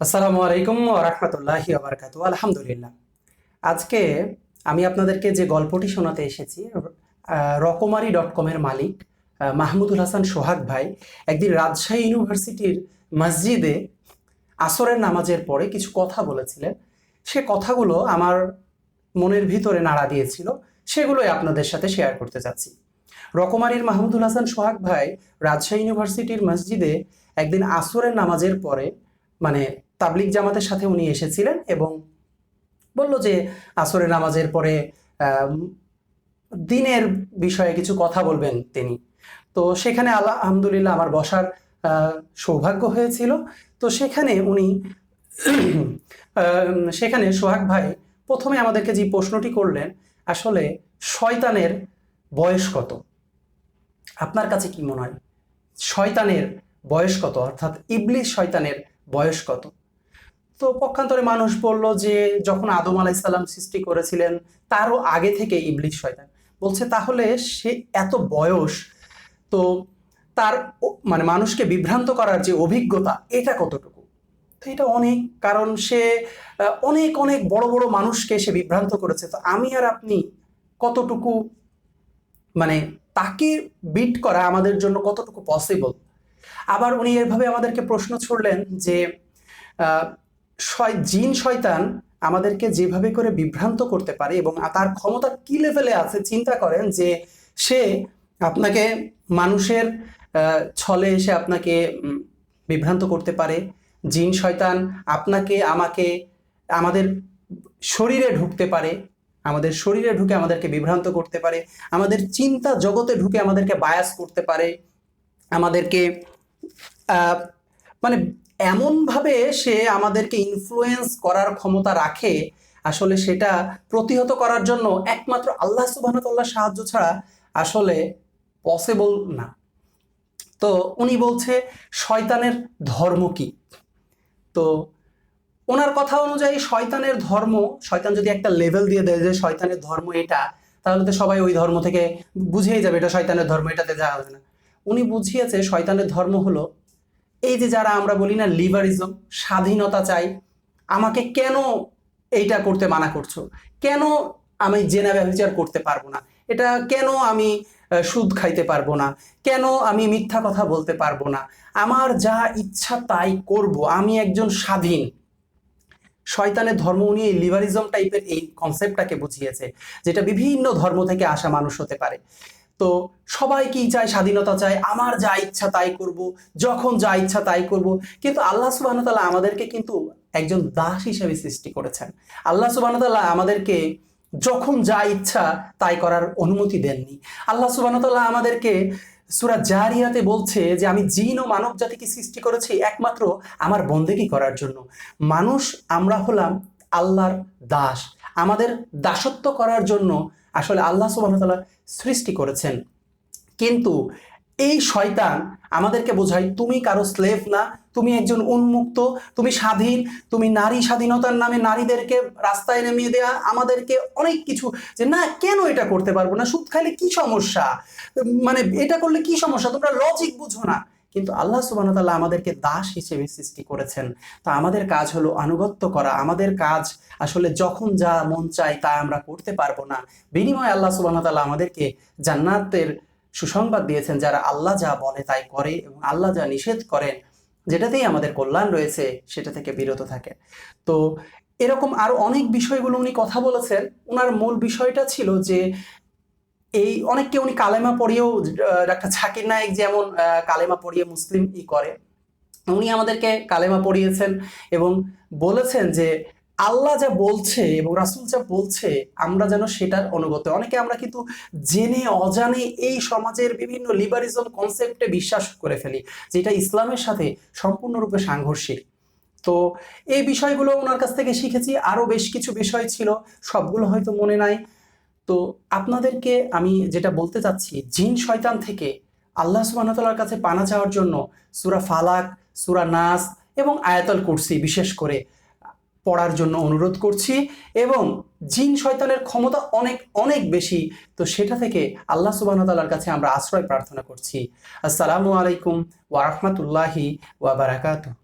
আসসালামু আলাইকুম ওয়া রাহমাতুল্লাহি ওয়া বারাকাতুহু। আলহামদুলিল্লাহ। আজকে আমি আপনাদেরকে যে গল্পটি শোনাতে এসেছি, রকমারি.com এর মালিক মাহমুদুল হাসান সোহাগ ভাই একদিন রাজশাহী ইউনিভার্সিটির মসজিদে আসরের নামাজের পরে কিছু কথা বলেছিলেন। সে কথাগুলো আমার মনের ভিতরে নাড়া দিয়েছিল, সেগুলোই আপনাদের সাথে শেয়ার করতে চাচ্ছি। রকমারির মাহমুদুল হাসান সোহাগ ভাই রাজশাহী ইউনিভার্সিটির মসজিদে একদিন আসরের নামাজের পরে, মানে তাবলিগ জামাতের সাথে উনি এসেছিলেন এবং বলল যে আসরের নামাজের পরে আম, দিনের বিষয়ে কিছু কথা বলবেন তিনি। তো সেখানে আলহামদুলিল্লাহ আমার বসার সৌভাগ্য হয়েছিল। তো সেখানে উনি সেখানে সোহাগ ভাই প্রথমে আমাদেরকে যে প্রশ্নটি করলেন, আসলে শয়তানের বয়স কত? আপনার কাছে কি মনে হয় শয়তানের বয়স কত, অর্থাৎ ইবলিস শয়তানের বয়স কত? তো পক্ষান্তরে মানুষ বলল যে যখন আদম আলাইসাল্লাম সৃষ্টি করেছিলেন তারও আগে থেকে ইবলিস শয়তান। বলছে তাহলে সে এত বয়স, তো তার মানে মানুষকে বিভ্রান্ত করার যে অভিজ্ঞতা এটা কতটুকু? তো এটা অনেক, কারণ সে অনেক অনেক বড় বড় মানুষকে সে বিভ্রান্ত করেছে। তো আমি আর আপনি কতটুকু, মানে তাকে বিট করা আমাদের জন্য কতটুকু পসিবল? আবার উনি এভাবে আমাদেরকে প্রশ্ন ছুড়লেন যে আহ, জিন শয়তান আমাদেরকে যেভাবে করে বিভ্রান্ত করতে পারে এবং তার ক্ষমতা কি লেভেলে আছে, চিন্তা করেন যে সে আপনাকে মানুষের ছলে এসে আপনাকে বিভ্রান্ত করতে পারে। জিন শয়তান আপনাকে আমাকে আমাদের শরীরে ঢুকতে পারে, আমাদের শরীরে ঢুকে আমাদেরকে বিভ্রান্ত করতে পারে, আমাদের চিন্তা জগতে ঢুকে আমাদেরকে বায়াস করতে পারে, আমাদেরকে মানে এমনভাবে সে আমাদেরকে ইনফ্লুয়েন্স করার ক্ষমতা রাখে, আসলে সেটা প্রতিহত করার জন্য একমাত্র আল্লাহ সুবহানাহু ওয়া তাআলার সাহায্য ছাড়া আসলে পসিবল না। তো উনি বলছে শয়তানের ধর্ম কি? তো ওনার কথা অনুযায়ী শয়তানের ধর্ম, শয়তান যদি একটা লেভেল দিয়ে দেয় যে শয়তানের ধর্ম এটা, তাহলে তো সবাই ওই ধর্ম থেকে বুঝেই যাবে এটা শয়তানের ধর্ম, এটাতে যাওয়া যাবে না। উনি বুঝিয়েছে শয়তানের ধর্ম হলো এই যে যারা আমরা বলি না লিবারিজম, স্বাধীনতা চাই, আমাকে কেন এইটা করতে মানা করছো, কেন আমি জেনা ব্যভিচার করতে পারবো না, এটা কেন আমি সুদ খাইতে পারবো না, কেন আমি মিথ্যা কথা বলতে পারবো না, আমার যা ইচ্ছা তাই করব, আমি একজন স্বাধীন। শয়তানের ধর্ম উনি এই লিবারিজম টাইপের এই কনসেপ্টটাকে বুঝিয়েছে, যেটা বিভিন্ন ধর্ম থেকে আসা মানুষ হতে পারে। তো সবাই কি চায়? স্বাধীনতা চায়, আমার যা ইচ্ছা তাই করব, যখন যা ইচ্ছা তাই করব। কিন্তু আল্লাহ সুবহানাহু ওয়া তাআলা আমাদেরকে কিন্তু একজন দাস হিসেবে সৃষ্টি করেছেন। আল্লাহ সুবহানাহু ওয়া তাআলা আমাদেরকে যখন যা ইচ্ছা তাই করার অনুমতি দেননি। আল্লাহ সুবহানাহু ওয়া তাআলা আমাদেরকে সূরা জারিয়াতে বলছে যে আমি জিন ও মানব জাতিকে সৃষ্টি করেছি একমাত্র আমার বন্দেগী করার জন্য। মানুষ আমরা হলাম আল্লাহর দাস, আমাদের দাসত্ব করার জন্য আসলে আল্লাহ সুবহানাহু ওয়া তাআলা সৃষ্টি করেছেন। কিন্তু এই শয়তান আমাদেরকে বোঝায় তুমি কারো স্লেভ না, তুমি একজন উন্মুক্ত, তুমি স্বাধীন, তুমি নারী স্বাধীনতার নামে নারীদেরকে রাস্তায় নামিয়ে দেয়া, আমাদেরকে অনেক কিছু যে না কেন এটা করতে পারবো না, সুদ খাইলে কি সমস্যা, মানে এটা করলে কি সমস্যা, তোমরা লজিক বুঝো না। কিন্তু আল্লাহ সুবহানাহু ওয়া তাআলা আমাদেরকে দাস হিসেবে সৃষ্টি করেছেন। তো আমাদের কাজ হলো আনুগত্য করা, আমাদের কাজ আসলে যখন যা মন চায় তা আমরা করতে পারবো না। বিনিময়ে আল্লাহ সুবহানাহু ওয়া তাআলা আমাদেরকে জান্নাতের সুসংবাদ দিয়েছেন যারা আল্লাহ যা বলে তাই করে এবং আল্লাহ যা নিষেধ করেন যেটাতেই আমাদের কল্যাণ রয়েছে সেটা থেকে বিরত থাকে। তো এরকম আরো অনেক বিষয়গুলো উনি কথা বলেছেন। ওনার মূল বিষয়টা ছিল যে এই অনেককে উনি কালেমা পড়িয়েও, ডাক্তার জাকির নায়েক যেমন কালেমা পড়িয়ে মুসলিম করে, উনি আমাদেরকে কালেমা পড়িয়েছেন এবং বলেছেন যে আল্লাহ যা বলছে এবং রাসূল যা বলছে আমরা যেন সেটার অনুগত। অনেকে আমরা কিন্তু জেনে অজানে এই সমাজের বিভিন্ন লিবারিজম কনসেপ্টে বিশ্বাস করে ফেলি, যেটা ইসলামের সাথে সম্পূর্ণরূপে সাংঘর্ষিক। তো এই বিষয়গুলো ওনার কাছ থেকে শিখেছি। আরো বেশ কিছু বিষয় ছিল, সবগুলো হয়তো মনে নাই। তো আপনাদেরকে আমি যেটা বলতে চাচ্ছি, জিন শয়তান থেকে আল্লাহ সুবহানাহু ওয়া তাআলার কাছে পানা চাওয়ার জন্য সূরা ফালাক, সূরা নাস এবং আয়াতুল কুরসি বিশেষ করে পড়ার জন্য অনুরোধ করছি। এবং জিন শয়তানের ক্ষমতা অনেক অনেক বেশি, তো সেটা থেকে আল্লাহ সুবহানাহু ওয়া তাআলার কাছে আমরা আশ্রয় প্রার্থনা করছি। আসসালামু আলাইকুম ওয়া রাহমাতুল্লাহি ওয়া বারাকাতুহু।